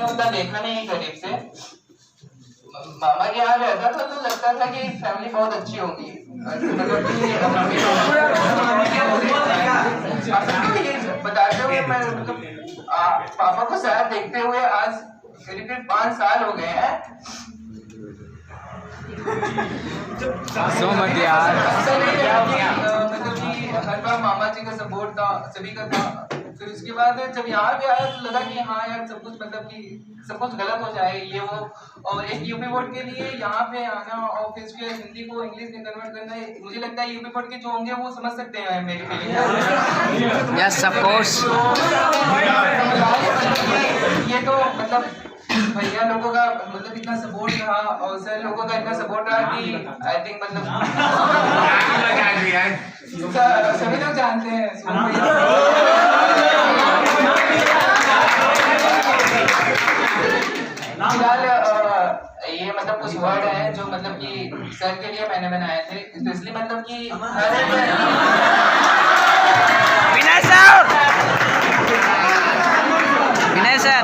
मैंने उतना देखा नहीं करीब से। मामा के यहाँ रहता था तो लगता था कि फैमिली बहुत अच्छी होगी, मतलब कि ये बताते हुए मैं मतलब पापा को शायद देखते हुए आज करीब 5 साल हो गए हैं। मत यार, मतलब कि हर बार मामा जी का सपोर्ट था, सभी का था। फिर उसके बाद जब यहाँ पे आया तो लगा कि हाँ यार सब कुछ मतलब कि सब कुछ गलत हो जाए ये वो, और एक यूपी बोर्ड के लिए यहाँ पे आना और फिर उसके हिंदी को इंग्लिश में कन्वर्ट करना, मुझे लगता है यूपी बोर्ड के जो होंगे वो समझ सकते हैं मेरी फीलिंग। Yes of course. ये तो मतलब भैया लोगों का मतलब इतना सपोर्ट रहा और सर लोगों का इतना सपोर्ट रहा कि आई थिंक मतलब सभी लोग जानते हैं। फिलहाल ये मतलब कुछ वर्ड है जो मतलब कि सर के लिए मैंने बनाए थे, स्पेशली मतलब कि विनय सर, विनय सर।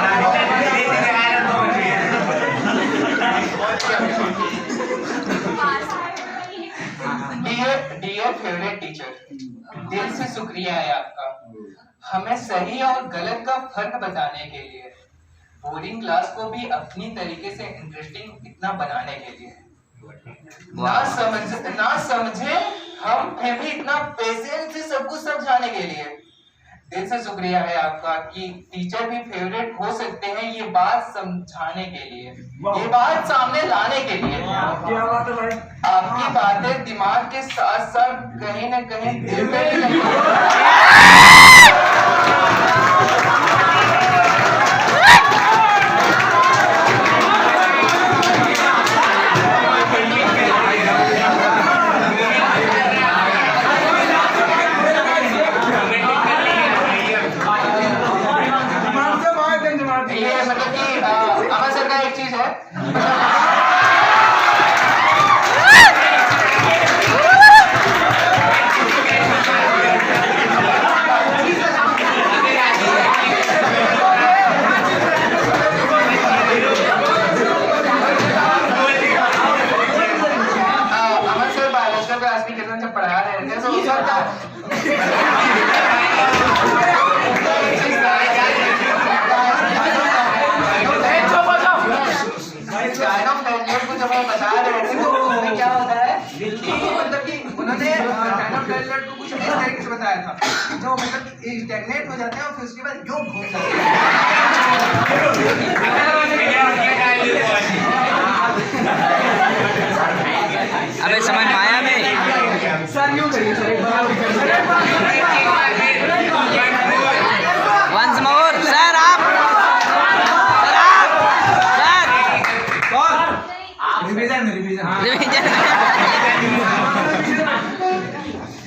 डियर फेवरेट टीचर, दिल से शुक्रिया है आपका हमें सही और गलत का फर्क बताने के लिए, बोरिंग क्लास को भी अपनी तरीके से इंटरेस्टिंग इतना बनाने के लिए। ना समझे हम भी इतना पेशेंस से सब कुछ समझाने के लिए। दिल से शुक्रिया है आपका कि टीचर भी फेवरेट हो सकते हैं, ये बात समझाने के लिए, ये बात सामने लाने के लिए। आपकी बातें दिमाग के साथ साथ कहीं ना कहीं दिल में भी लगी। ये मतलब कि अमर सर का एक चीज है, अमर सर बायोलॉजिकल क्लास में कितना जब पढ़ा रहे थे तो उस वक्त जब वो बता रहे थे तो उसमें क्या होता है कि मतलब कि उन्होंने डायनामोक्लाइड को कुछ इस तरीके से बताया था जो मतलब कि स्टैग्नेट हो जाते हैं और फिर उसके बाद योग घूम जाते हैं। अबे समझ में आया में सर यूं करिए वंस मोर सर, आप रिवीजन।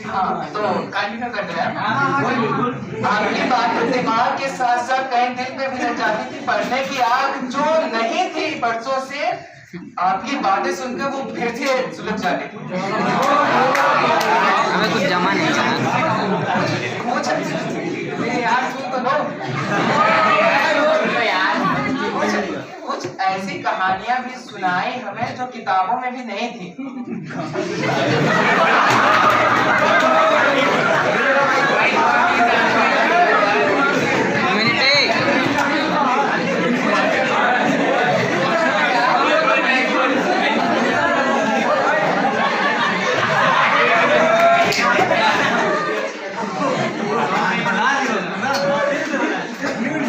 हाँ तो कंटिन्यू करते हैं। आपकी बात दिमाग के साथ साथ कहीं दिल पे भी न जाती थी, पढ़ने की आग जो नहीं थी बरसों से, आपकी बातें सुनकर वो फिर से सुलझ जाती थी। हमें कुछ जमा नहीं यार सुन तो लो यार, कुछ ऐसी कहानियां भी सुनाई हमें जो किताबों में भी नहीं थी।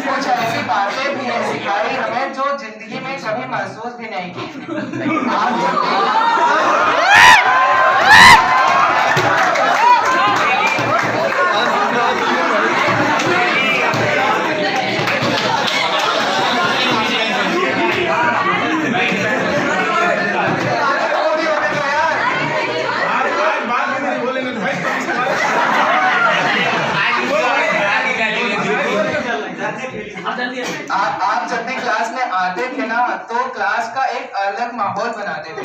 कुछ ऐसी बातें भी नहीं सिखाई हमें जो जिंदगी में कभी महसूस भी नहीं की थी। आप जब भी क्लास में आते थे ना तो क्लास का एक अलग माहौल बनाते थे।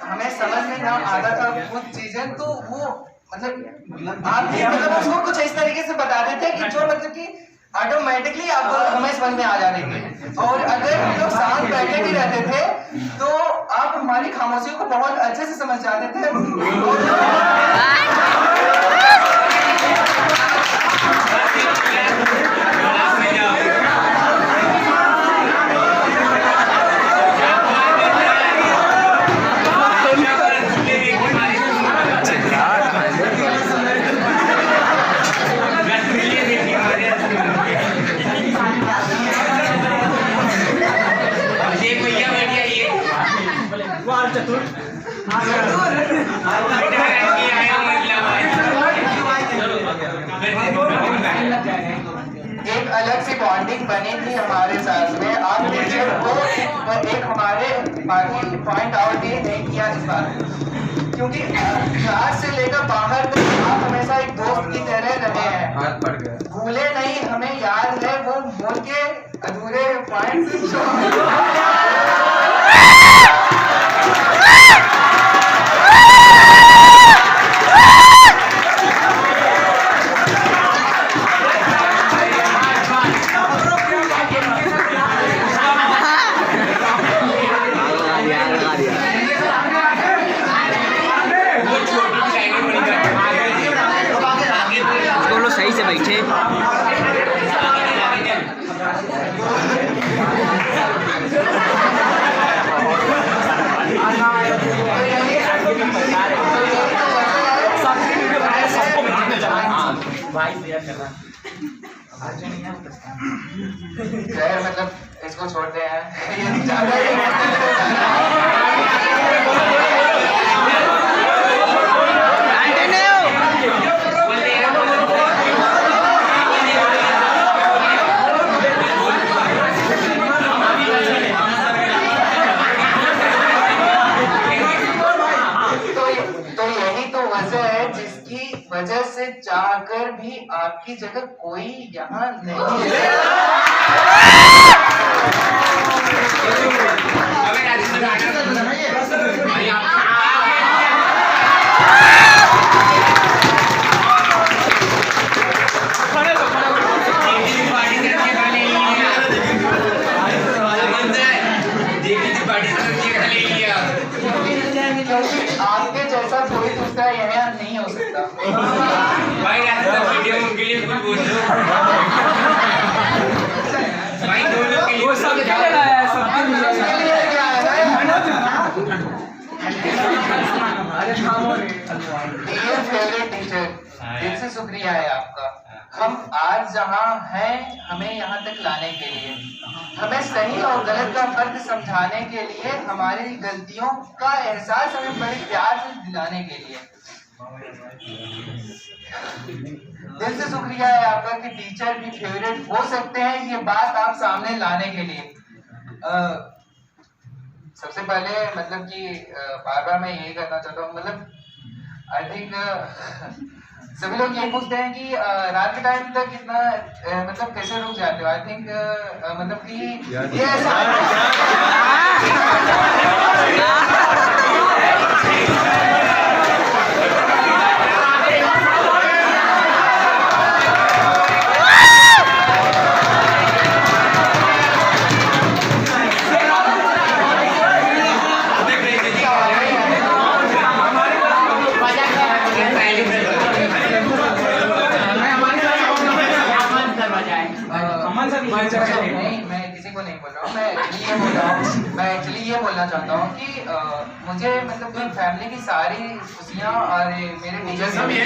हमें समझ में ना आता था कुछ चीजें, तो वो मतलब आप मतलब उसको कुछ इस तरीके से जो मतलब कि ऑटोमेटिकली आपको हमें समझ में आ जाने की। और अगर हम लोग शांत बैठे भी रहते थे तो आप हमारी खामोशियों को बहुत अच्छे से समझ जाते थे। एक अलग सी बॉन्डिंग बनी थी हमारे साथ में। आप टीचर को एक हमारे बाकी पॉइंट आउट ही नहीं किया इस बार, क्योंकि क्लास से लेकर बाहर तक आप हमेशा एक दोस्त की तरह रहे हैं। भूले नहीं, हमें याद है वो बोल के अधूरे पॉइंट्स। सही से बैठे। मतलब इसको छोड़ते हैं, ये ज्यादा वजह से चाहकर भी आपकी जगह कोई यहाँ नहीं है। आपके जैसा कोई दूसरा यहाँ नहीं हो सकता। भाई वीडियो के लिए कुछ बोल दो भाई, दोनों के लिए सब क्या लाया है, सबके लिए क्या है। अरे खामो रे। डियर फेवरेट टीचर, दिल से शुक्रिया है आपका। हम आज जहाँ हैं हमें यहाँ तक लाने के लिए, हमें सही और गलत का फर्क समझाने के लिए, हमारी गलतियों का एहसास हमें बड़े प्यार से दिलाने के लिए। दिल से शुक्रिया है आपका कि टीचर भी फेवरेट हो सकते हैं, ये बात आप सामने लाने के लिए। सबसे पहले मतलब कि बार बार मैं यही करना चाहता हूँ, मतलब आई थिंक सभी लोग ये पूछते हैं कि रात के टाइम तक इतना मतलब कैसे रुक जाते हो। आई थिंक मतलब कि ये ऐसा नहीं, मैं किसी को नहीं बोल रहा हूँ। मैं एक्चुअली ये बोलना चाहता हूँ कि मुझे मतलब कि फैमिली की सारी खुशियाँ और मेरे टीचर से मिली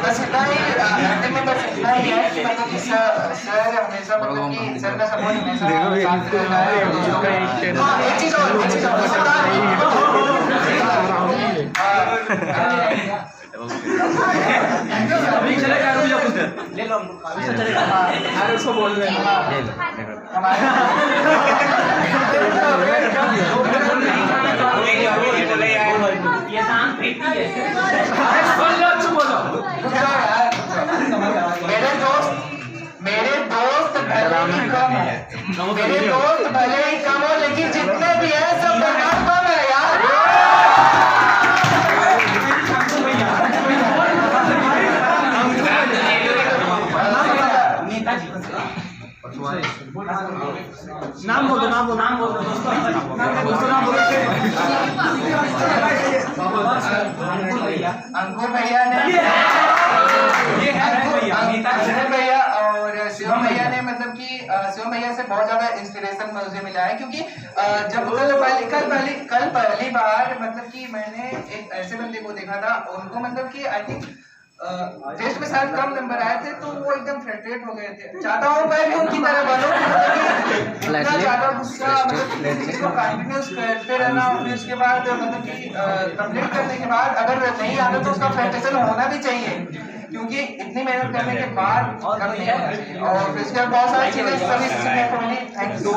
बस इतना ही है कि मतलब कि सर हमेशा मतलब कि सर का सपोर्ट हमेशा साथ रहता है। एक चीज अभी चलेगा, रुक जाओ, ले लो अभी से चलेगा। अरे उसको बोल रहे हैं ये शांत बैठी है। अरे सुन लो, चुप हो जाओ। मेरे दोस्त घर में कम है। मेरे दोस्त भले ही कम हो लेकिन जितने भी हैं सब बर्बाद बम है यार। नाम बोलो अंकुर भैया ने अंकुर भैया और शिवम भैया ने मतलब कि शिवम भैया से बहुत ज्यादा इंस्पिरेशन मुझे मिला है, क्योंकि जब कल पहली बार मतलब कि मैंने एक ऐसे बंदे को देखा था, उनको मतलब कि आई थिंक टेस्ट में शायद कम नंबर आए थे तो वो एकदम फ्रस्ट्रेट हो गए थे। चाहता हूँ मैं भी उनकी तरह बनूं, इतना ज्यादा गुस्सा मतलब चीज को कंटिन्यूस करते रहना और फिर उसके बाद मतलब कि कंप्लीट करने के बाद अगर नहीं आता तो उसका फ्रस्ट्रेशन होना भी चाहिए, क्योंकि इतनी मेहनत करने के बाद कम नहीं होना चाहिए। और फिर उसके बाद बहुत सारी चीजें सभी सीखने को मिली। Thank you.